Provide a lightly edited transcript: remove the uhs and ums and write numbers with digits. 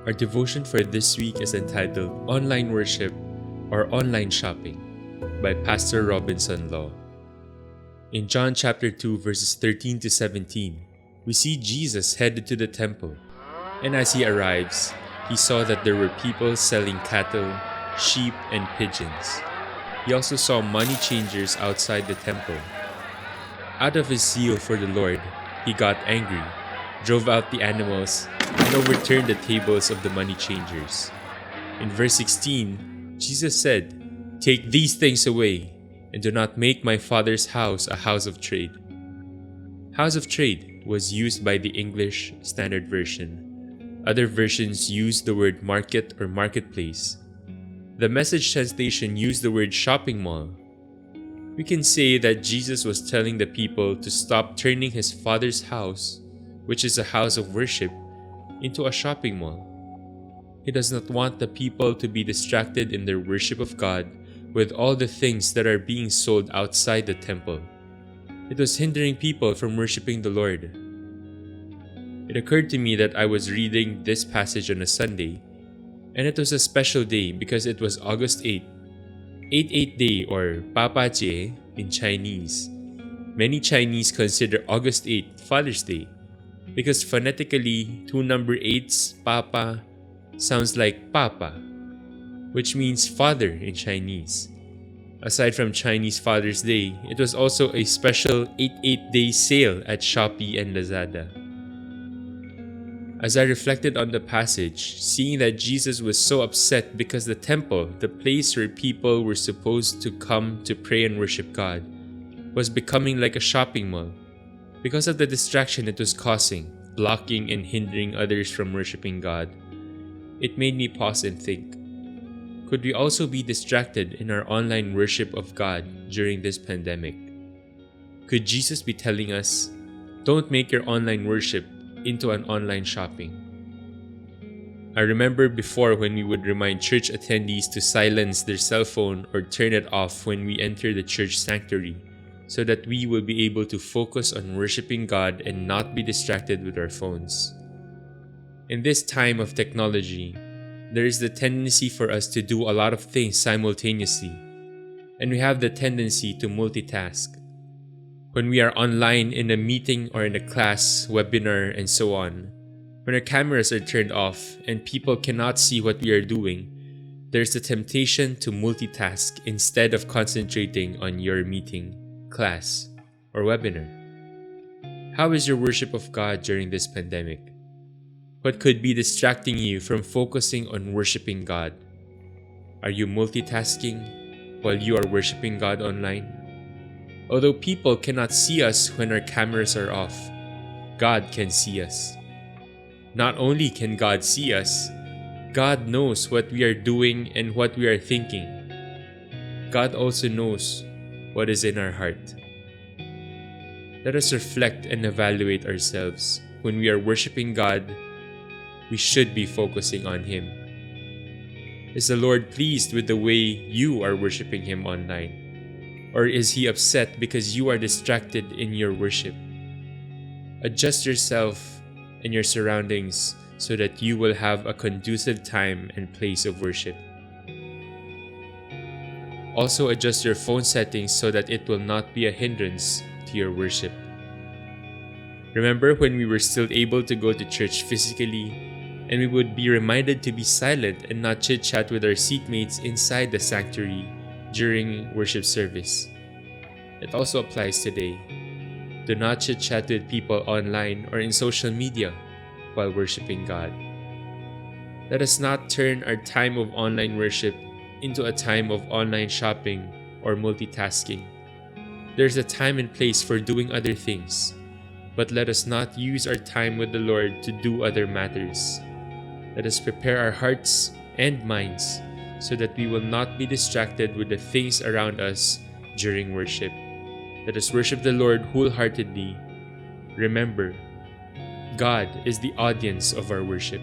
Our devotion for this week is entitled Online Worship or Online Shopping by Pastor Robinson Law. In John chapter 2 verses 13 to 17, we see Jesus headed to the temple, and as he arrives, he saw that there were people selling cattle, sheep, and pigeons. He also saw money changers outside the temple. Out of his zeal for the Lord, he got angry, drove out the animals, and overturned the tables of the money changers. In verse 16, Jesus said, "Take these things away, and do not make my Father's house a house of trade." House of trade was used by the English Standard Version. Other versions use the word market or marketplace. The Message translation used the word shopping mall. We can say that Jesus was telling the people to stop turning his Father's house, which is a house of worship, into a shopping mall. He does not want the people to be distracted in their worship of God with all the things that are being sold outside the temple. It was hindering people from worshiping the Lord. It occurred to me that I was reading this passage on a Sunday, and it was a special day because it was August 8, 8-8 Day or Papa Jie in Chinese. Many Chinese consider August 8 Father's Day because phonetically, two number 8's Papa sounds like Papa, which means father in Chinese. Aside from Chinese Father's Day, it was also a special 8-8 Day sale at Shopee and Lazada. As I reflected on the passage, seeing that Jesus was so upset because the temple, the place where people were supposed to come to pray and worship God, was becoming like a shopping mall because of the distraction it was causing, blocking and hindering others from worshiping God. It made me pause and think, could we also be distracted in our online worship of God during this pandemic? Could Jesus be telling us, don't make your online worship into an online shopping? I remember before when we would remind church attendees to silence their cell phone or turn it off when we enter the church sanctuary so that we will be able to focus on worshiping God and not be distracted with our phones. In this time of technology, there is the tendency for us to do a lot of things simultaneously, and we have the tendency to multitask. When we are online in a meeting or in a class, webinar, and so on, when our cameras are turned off and people cannot see what we are doing, there's the temptation to multitask instead of concentrating on your meeting, class, or webinar. How is your worship of God during this pandemic? What could be distracting you from focusing on worshiping God? Are you multitasking while you are worshiping God online? Although people cannot see us when our cameras are off, God can see us. Not only can God see us, God knows what we are doing and what we are thinking. God also knows what is in our heart. Let us reflect and evaluate ourselves. When we are worshiping God, we should be focusing on Him. Is the Lord pleased with the way you are worshiping Him online? Or is He upset because you are distracted in your worship? Adjust yourself and your surroundings so that you will have a conducive time and place of worship. Also adjust your phone settings so that it will not be a hindrance to your worship. Remember when we were still able to go to church physically and we would be reminded to be silent and not chit-chat with our seatmates inside the sanctuary during worship service. It also applies today. Do not chit-chat with people online or in social media while worshiping God. Let us not turn our time of online worship into a time of online shopping or multitasking. There's a time and place for doing other things, but let us not use our time with the Lord to do other matters. Let us prepare our hearts and minds so that we will not be distracted with the things around us during worship. Let us worship the Lord wholeheartedly. Remember, God is the audience of our worship.